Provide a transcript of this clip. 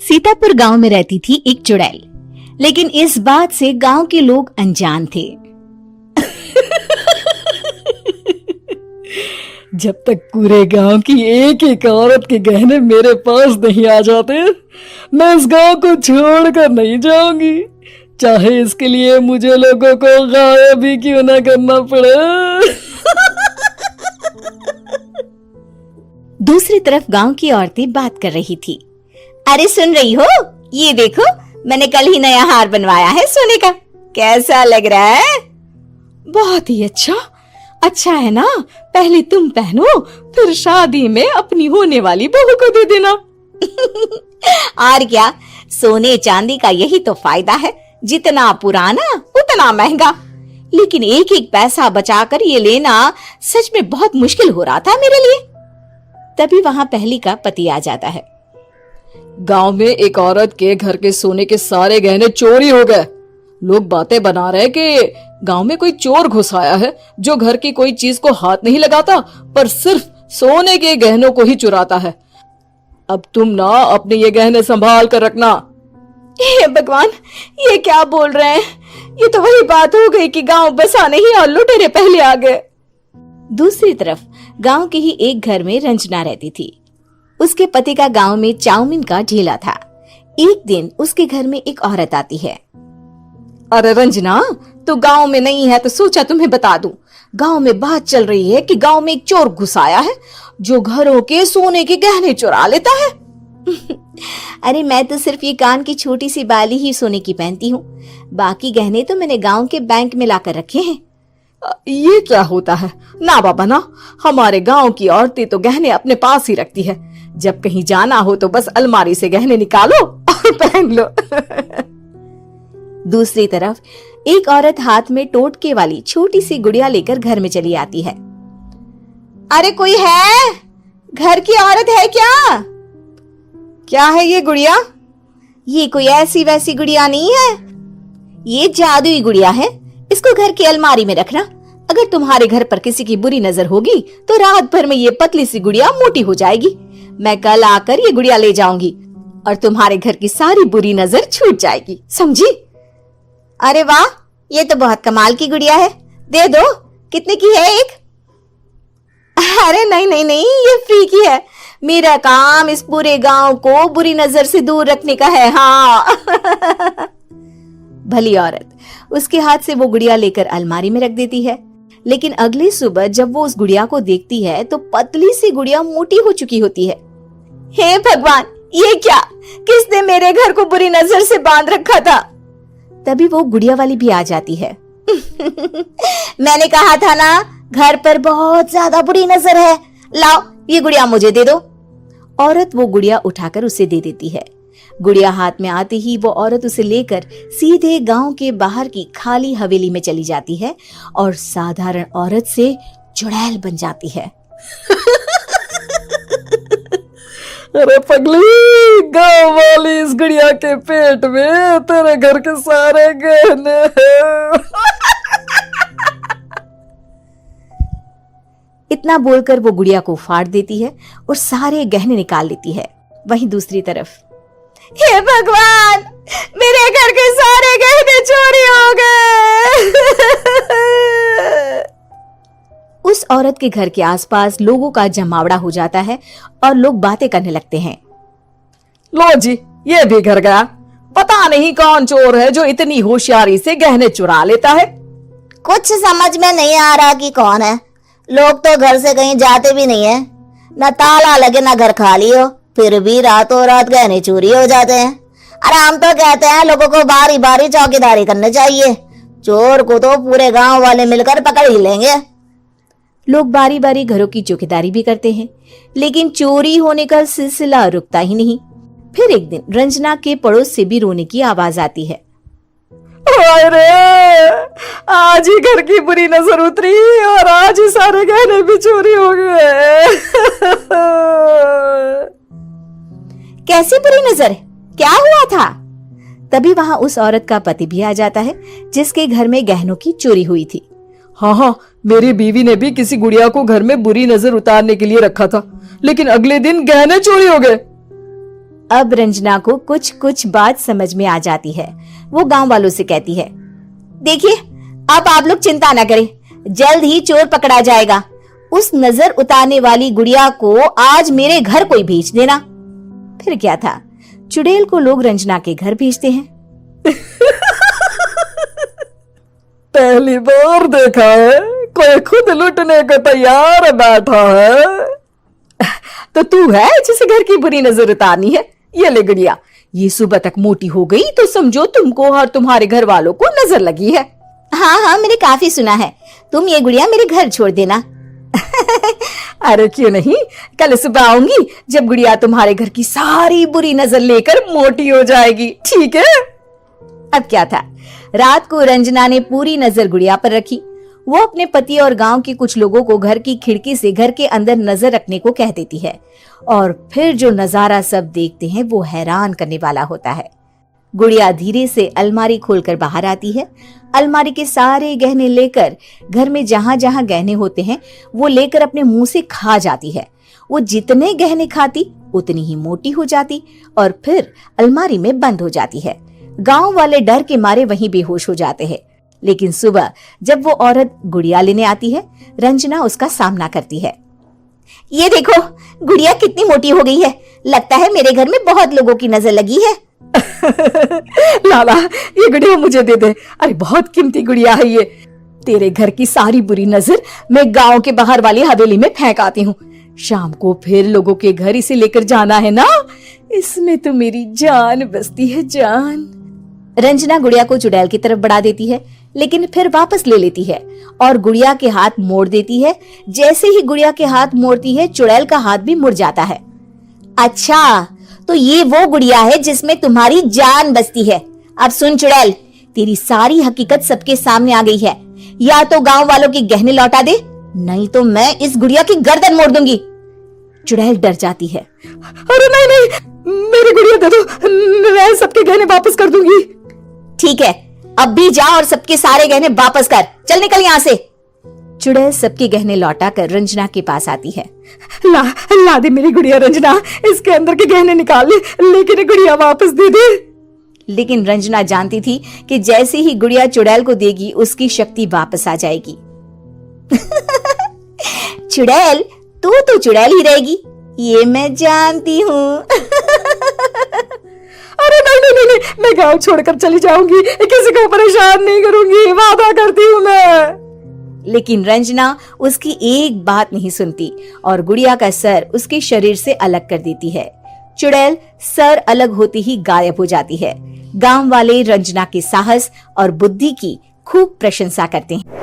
सीतापुर गांव में रहती थी एक चुड़ैल, लेकिन इस बात से गांव के लोग अनजान थे। जब तक पूरे गांव की एक एक औरत के गहने मेरे पास नहीं आ जाते, मैं इस गांव को छोड़कर नहीं जाऊंगी, चाहे इसके लिए मुझे लोगों को गायब भी क्यों ना करना पड़े। दूसरी तरफ गांव की औरतें बात कर रही थी। अरे सुन रही हो, ये देखो मैंने कल ही नया हार बनवाया है सोने का, कैसा लग रहा है? बहुत ही अच्छा है ना। पहले तुम पहनो, फिर शादी में अपनी होने वाली बहू को दे देना। और क्या, सोने चांदी का यही तो फायदा है, जितना पुराना उतना महंगा। लेकिन एक एक पैसा बचाकर ये लेना सच में बहुत मुश्किल हो रहा था मेरे लिए। तभी वहां पहली का पति आ जाता है। गांव में एक औरत के घर के सोने के सारे गहने चोरी हो गए। लोग बातें बना रहे कि गांव में कोई चोर घुस आया है जो घर की कोई चीज को हाथ नहीं लगाता, पर सिर्फ सोने के गहनों को ही चुराता है। अब तुम ना अपने ये गहने संभाल कर रखना। हे भगवान, ये क्या बोल रहे हैं? ये तो वही बात हो गई कि गांव बसा नहीं और लुटेरे पहले आ गए। दूसरी तरफ गांव के ही एक घर में रंजना रहती थी। उसके पति का गांव में चाउमीन का ठेला था। एक दिन उसके घर में एक औरत आती है। अरे रंजना, तू गांव में नहीं है तो सोचा तुम्हें बता दूं। गांव में बात चल रही है कि गांव में एक चोर घुस आया है जो घरों के सोने के गहने चुरा लेता है। अरे मैं तो सिर्फ ये कान की छोटी सी बाली ही सोने की पहनती हूँ, बाकी गहने तो मैंने गांव के बैंक में लाकर रखे हैं। ये क्या होता है? ना बाबा ना, हमारे गांव की औरतें तो गहने अपने पास ही रखती है। जब कहीं जाना हो तो बस अलमारी से गहने निकालो और पहन लो। दूसरी तरफ एक औरत हाथ में टोटके वाली छोटी सी गुड़िया लेकर घर में चली आती है। अरे कोई है? घर की औरत है क्या? क्या है ये गुड़िया? ये कोई ऐसी वैसी गुड़िया नहीं है, ये जादुई गुड़िया है। इसको घर की अलमारी में रखना। अगर तुम्हारे घर पर किसी की बुरी नजर होगी तो रात भर में ये पतली सी गुड़िया मोटी हो जाएगी। मैं कल आकर ये गुड़िया ले जाऊंगी और तुम्हारे घर की सारी बुरी नजर छूट जाएगी, समझी? अरे वाह, ये तो बहुत कमाल की गुड़िया है, दे दो। कितने की है एक? अरे नहीं नहीं नहीं, ये फ्री की है। मेरा काम इस पूरे गांव को बुरी नजर से दूर रखने का है। हाँ। भली औरत उसके हाथ से वो गुड़िया लेकर अलमारी में रख देती है। लेकिन अगली सुबह जब वो उस गुड़िया को देखती है तो पतली सी गुड़िया मोटी हो चुकी होती है। हे भगवान, ये क्या? किसने मेरे घर को बुरी नजर से बांध रखा था? तभी वो गुड़िया वाली भी आ जाती है। मैंने कहा था ना, घर पर बहुत ज्यादा बुरी नजर है। लाओ, ये गुड़िया मुझे दे दो। औरत वो गुड़िया उठाकर उसे दे देती है। गुड़िया हाथ में आते ही वो औरत उसे लेकर सीधे गांव के बाहर की खाली हवेली में चली जाती है और साधारण औरत से चुड़ैल बन जाती है। अरे पगली, गांव वाली इस गुड़िया के पेट में तेरे घर के सारे गहने हैं। इतना बोलकर वो गुड़िया को फाड़ देती है और सारे गहने निकाल लेती है। वहीं दूसरी तरफ, हे भगवान, मेरे घर के सारे गहने चोरी हो गए। उस औरत के घर के आसपास लोगों का जमावड़ा हो जाता है और लोग बातें करने लगते हैं। लो जी, ये भी घर गया। पता नहीं कौन चोर है जो इतनी होशियारी से गहने चुरा लेता है। कुछ समझ में नहीं आ रहा कि कौन है। लोग तो घर से कहीं जाते भी नहीं है, न ताला लगे न घर खाली हो, फिर भी रातों रात गहने चोरी हो जाते हैं। अरे हम तो कहते हैं लोगों को बारी बारी चौकीदारी करनी चाहिए, चोर को तो पूरे गांव वाले मिलकर पकड़ ही लेंगे। लोग बारी बारी घरों की चौकीदारी भी करते हैं, लेकिन चोरी होने का सिलसिला रुकता ही नहीं। फिर एक दिन रंजना के पड़ोस से भी रोने की आवाज आती है। अरे आज ही घर की बुरी नजर उतरी और आज ही सारे गहने भी चोरी हो गए। कैसी बुरी नजर? क्या हुआ था? तभी वहां उस औरत का पति भी आ जाता है जिसके घर में गहनों की चोरी हुई थी। हाँ, मेरी बीवी ने भी किसी गुड़िया को घर में बुरी नजर उतारने के लिए रखा था, लेकिन अगले दिन गहने चोरी हो गए। अब रंजना को कुछ कुछ बात समझ में आ जाती है। वो गांव वालों से कहती है, देखिए अब आप लोग चिंता ना करें, जल्द ही चोर पकड़ा जाएगा। उस नजर उतारने वाली गुड़िया को आज मेरे घर कोई भेज देना। फिर क्या था, चुड़ैल को लोग रंजना के घर भेजते हैं। पहली बार देखा है कोई खुद लुटने को तैयार बैठा है। तो तू है जिसे घर की बुरी नजर उतारनी है? ये ले गुड़िया, ये सुबह तक मोटी हो गई तो समझो तुमको और तुम्हारे घर वालों को नजर लगी है। हाँ हाँ, मैंने काफी सुना है। तुम ये गुड़िया मेरे घर छोड़ देना। अरे क्यों नहीं, कल सुबह आऊंगी जब गुड़िया तुम्हारे घर की सारी बुरी नजर लेकर मोटी हो जाएगी, ठीक है? अब क्या था, रात को रंजना ने पूरी नजर गुड़िया पर रखी। वो अपने पति और गांव के कुछ लोगों को घर की खिड़की से घर के अंदर नजर रखने को कह देती है, और फिर जो नजारा सब देखते हैं वो हैरान करने वाला होता है। गुड़िया धीरे से अलमारी खोलकर बाहर आती है। अलमारी के सारे गहने लेकर घर में जहां जहां गहने होते हैं वो लेकर अपने मुंह से खा जाती है। वो जितने गहने खाती उतनी ही मोटी हो जाती और फिर अलमारी में बंद हो जाती है। गांव वाले डर के मारे वहीं बेहोश हो जाते हैं। लेकिन सुबह जब वो औरत गुड़िया लेने आती है, रंजना उसका सामना करती है। ये देखो गुड़िया कितनी मोटी हो गई है, लगता है मेरे घर में बहुत लोगों की नजर लगी है। लाला ये गुड़िया मुझे दे दे, अरे बहुत कीमती गुड़िया है ये। तेरे घर की सारी बुरी नजर मैं गांव के बाहर वाली हवेली में फेंक आती हूँ। शाम को फिर लोगों के घर इसे लेकर जाना है ना, इसमें तो मेरी जान बसती है, जान। रंजना गुड़िया को चुड़ैल की तरफ बढ़ा देती है, लेकिन फिर वापस ले लेती है और गुड़िया के हाथ मोड़ देती है। जैसे ही गुड़िया के हाथ मोड़ती है, चुड़ैल का हाथ भी मुड़ जाता है। अच्छा, तो ये वो गुड़िया है जिसमें तुम्हारी जान बसती है। अब सुन चुड़ैल, तेरी सारी हकीकत सबके सामने आ गई है। या तो गांव वालों के गहने लौटा दे, नहीं तो मैं इस गुड़िया की गर्दन मोड़ दूंगी। चुड़ैल डर जाती है। अरे नहीं नहीं, मेरी गुड़िया दे दो, मैं सबके गहने वापस कर दूंगी। ठीक है, अब भी जा और सबके सारे गहने वापस कर। चल निकल यहाँ से। चुड़ैल सबके गहने लौटाकर रंजना के पास आती है। ला दे मेरी गुड़िया रंजना, इसके अंदर के गहने निकाल ले, लेकिन गुड़िया वापस दे दे। लेकिन रंजना जानती थी कि जैसे ही गुड़िया चुड़ैल को देगी उसकी शक्ति वापस आ जाएगी। चुड़ैल, तू तो चुड़ैल ही रहेगी, ये मैं जानती हूँ। अरे नहीं नहीं नहीं, मैं गांव छोड़कर चली जाऊंगी, किसी को परेशान नहीं करूंगी, वादा करती हूँ मैं। लेकिन रंजना उसकी एक बात नहीं सुनती और गुड़िया का सर उसके शरीर से अलग कर देती है। चुड़ैल सर अलग होती ही गायब हो जाती है। गांव वाले रंजना के साहस और बुद्धि की खूब प्रशंसा करते हैं।